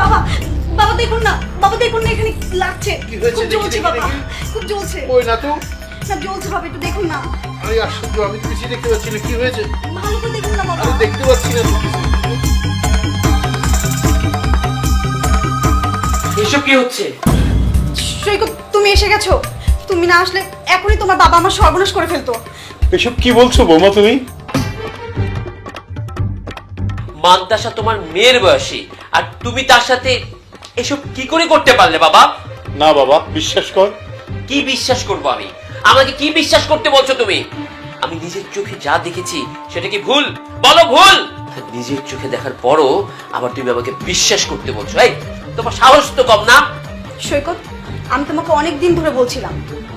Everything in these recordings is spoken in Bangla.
বাবা বাবা দেখুন না, বাবা দেখুন না, এখানে লাগছে। কি হয়েছে? খুব জ্বলছে দেখি, বাবা, দেখি। খুব জ্বলছে। ওই না তো। না জ্বলছে বাবা, একটু দেখুন না। আরে আশ্চর্য, আমি তো কিছুই দেখতে পাচ্ছি না। কি হয়েছে? ভালো করে দেখুন না বাবা। আমি দেখতে পাচ্ছি না তো কিছু। এসব কি হচ্ছে? সৈকত, তুমি এসে গেছো। তুমি না আসলে এখনই তোমার বাবা আমার সর্বনাশ করে ফেলতো। এসব কি বলছো বৌমা তুমি? মান্তাসা তোমার মেয়ের বয়সী, আর তুমি তার সাথে এসব কি করে করতে পারলে বাবা? না বাবা, বিশ্বাস কর। কি বিশ্বাস করবো আমি? আমাকে কি বিশ্বাস করতে বলছো তুমি? আমি নিজের চোখে যা দেখেছি সেটা কি ভুল? বলো ভুল। নিজের চোখে দেখার পরও আবার তুমি আমাকে বিশ্বাস করতে বলছো? এই তোমার সাহস তো কম না? সৈকত, আমি তোমাকে অনেক দিন ধরে বলছিলাম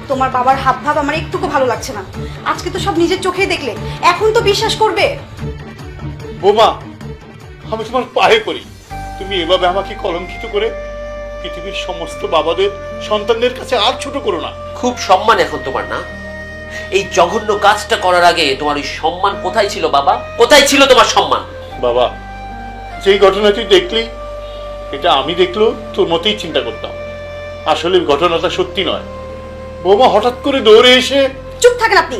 তোমার বাবার হাবভাব আমার একটুকু ভালো লাগছে না। আজকে তো সব নিজের চোখেই দেখলে, এখন তো বিশ্বাস করবে। বৌমা, আমি তোমার পায়ে পড়ি, তুমি এভাবে আমাকে কলঙ্কিত করে পৃথিবীর সমস্ত বাবাদের সন্তানদের কাছে আর ছোট করো না। খুব সম্মান এখন তোমার না? এই জঘন্য কাজটা করার আগে তোমার ওই সম্মান কোথায় ছিল বাবা? কোথায় ছিল তোমার সম্মান? বাবা, যেই ঘটনা তুই দেখলি, এটা আমি দেখলেও তোর মতেই চিন্তা করতাম। আসলে ঘটনাটা সত্যি নয়। বৌমা হঠাৎ করে দৌড়ে এসে... চুপ থাকেন আপনি।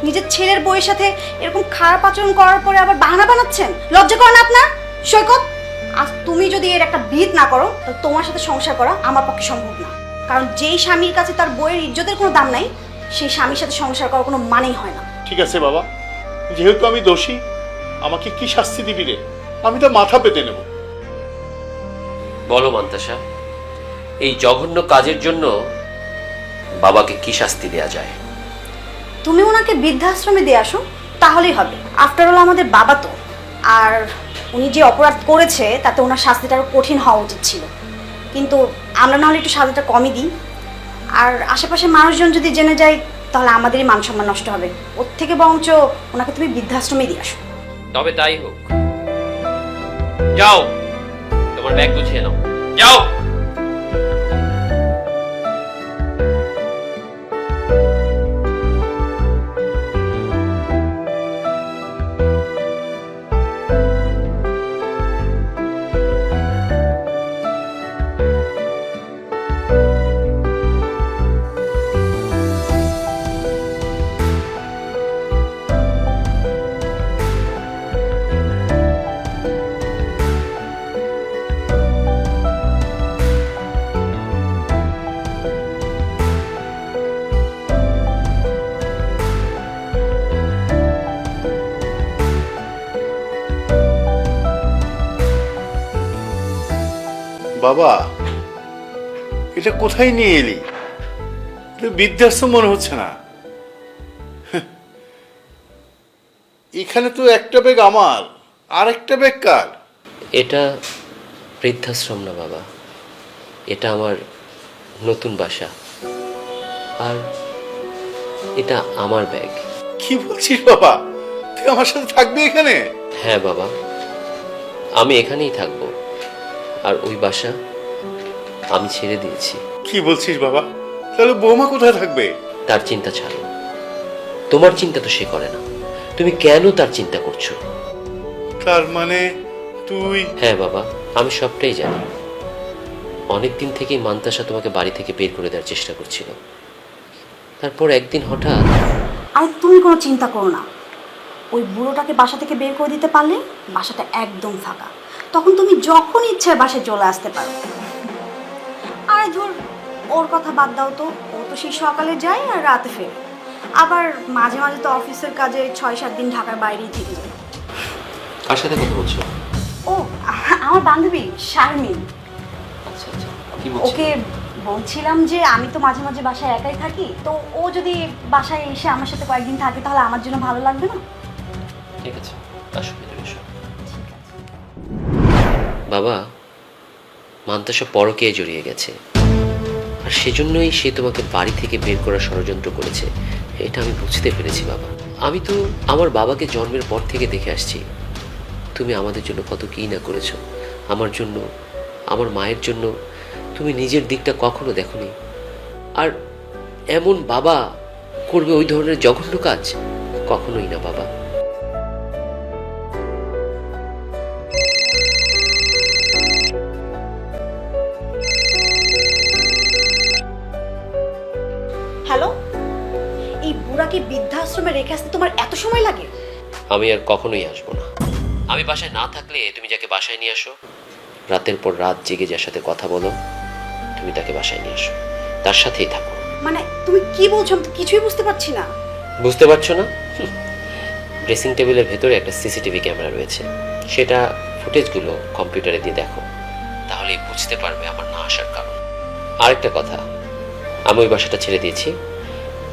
নিজের ছেলের বউয়ের সাথে এরকম খারাপ আচরণ করার পরে আবার বাহানা বানাচ্ছেন। লজ্জা করে না আপনার? সৈকত, আজ তুমি যদি এর একটা বিহিত না করো, তাহলে তোমার সাথে সংসার করা আমার পক্ষে সম্ভব না। কারণ যেই স্বামীর কাছে তার বউয়ের ইজ্জতের কোনো দাম নাই, সেই স্বামীর সাথে সংসার করার কোনো মানেই হয় না। ঠিক আছে বাবা, যেহেতু আমি দোষী, আমাকে কি শাস্তি দিবি রে? আমি তো মাথা পেতে নেব। বলো মান্তাসা, এই জঘন্য কাজের জন্য বাবাকে কি শাস্তি দেয়া যায়? তুমি ওনাকে বৃদ্ধাশ্রমে দিয়ে আসো, তাহলেই হবে। আফটার অল আমাদের বাবা তো। আর উনি যে অপরাধ করেছে তাতে ওনার শাস্তিটা আরো কঠিন হওয়া উচিত ছিল। কিন্তু আমরা নাহলে একটু শাস্তিটা কমই দিই। আর আশেপাশে মানুষজন যদি জেনে যায়, তাহলে আমাদেরই মান সম্মান নষ্ট হবে। ওর থেকে বরঞ্চ ওনাকে তুমি বৃদ্ধাশ্রমে দিয়ে আসো। তবে তাই হোক। যাও, তোমার ব্যাগ গুছিয়ে নাও, যাও। বাবা, এটা কোথায় নিয়ে এলি? এটা বৃদ্ধাশ্রম মনে হচ্ছে না। এখানে তো একটা ব্যাগ আমার, আর একটা ব্যাগ কার? এটা বৃদ্ধাশ্রম না বাবা, এটা আমার নতুন বাসা, আর এটা আমার ব্যাগ। কি বলছিস বাবা? তুই আমার সাথে থাকবি এখানে? হ্যাঁ বাবা, আমি এখানেই থাকবো। আর ওই বাসা আমি ছেড়ে দিয়েছি। কি বলছিস বাবা? তাহলে বৌমা কোথায় থাকবে? তার চিন্তা ছাড়ো, তোমার চিন্তা তো সে করে না। তুমি কেন তার চিন্তা করছো? তার মানে তুই... হ্যাঁ বাবা, আমি সবটাই জানি। অনেকদিন থেকেই মান্তাসা তোমাকে বাড়ি থেকে বের করে দেওয়ার চেষ্টা করছিল। তারপর একদিন হঠাৎ... আর তুমি কোনো চিন্তা করো না। ওই বুড়োটাকে বাসা থেকে বের করে দিতে পারলে বাসাটা একদম ফাঁকা। তখন তুমি যখন ইচ্ছে বাসায় চলে আসতে পারো। আর ধর, ওর কথা বাদ দাও তো। ও তো সেই সকালে যায় আর রাতে ফেরে। আবার মাঝে মাঝে তো অফিসের কাজে 6-7 দিন ঢাকার বাইরেই থেকে যায়। কার সাথে কথা বলছো? ও, আমার বান্ধবী শারমিন। আচ্ছা আচ্ছা, কি বলছো? ওকে বলছিলাম যে আমি তো মাঝে মাঝে বাসায় একাই থাকি, তো ও যদি বাসায় এসে আমার সাথে কয়েকদিন থাকে তাহলে আমার জন্য ভালো লাগবে না? ঠিক আছে, আসো ভেতরে এসো। বাবা, মান্তাসা পরকীয়ায় জড়িয়ে গেছে, আর সেজন্যই সে তোমাকে বাড়ি থেকে বের করার ষড়যন্ত্র করেছে। এটা আমি বুঝতে পেরেছি বাবা। আমি তো আমার বাবাকে জন্মের পর থেকে দেখে আসছি। তুমি আমাদের জন্য কত কী না করেছো। আমার জন্য, আমার মায়ের জন্য তুমি নিজের দিকটা কখনো দেখোনি। আর এমন বাবা করবে ওই ধরনের জঘন্য কাজ? কখনোই না বাবা। রেখে আসতে তোমার এত সময় লাগে? আমি আর কখনোই আসবো না। আমি বাসায় না থাকলে তুমি যাকে বাসায় নিয়ে আসো, রাতের পর রাত জেগে যার সাথে কথা বলো, তুমি তাকে বাসায় নিয়ে আসো, তার সাথেই থাকো। মানে তুমি কি বলছো? আমি তো কিছুই বুঝতে পারছি না। বুঝতে পারছো না? ড্রেসিং টেবিলের ভেতরে একটা সিসিটিভি ক্যামেরা রয়েছে, সেটা ফুটেজগুলো কম্পিউটারে দিয়ে দেখো, তাহলেই বুঝতে পারবে আমার না আসার কারণ। আরেকটা কথা, আমি ওই বাসাটা ছেড়ে দিয়েছি,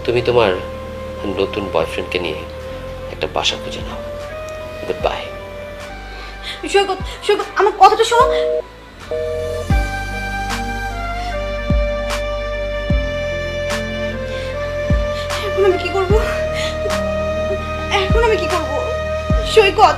তুমি তোমার নতুন বয়ফ্রেন্ডকে নিয়ে একটা বাসা খুঁজে নাও। Good bye. সৈকত, সৈকত, আমার কথাটা শোনো। এখন আমি কি করব? সৈকত,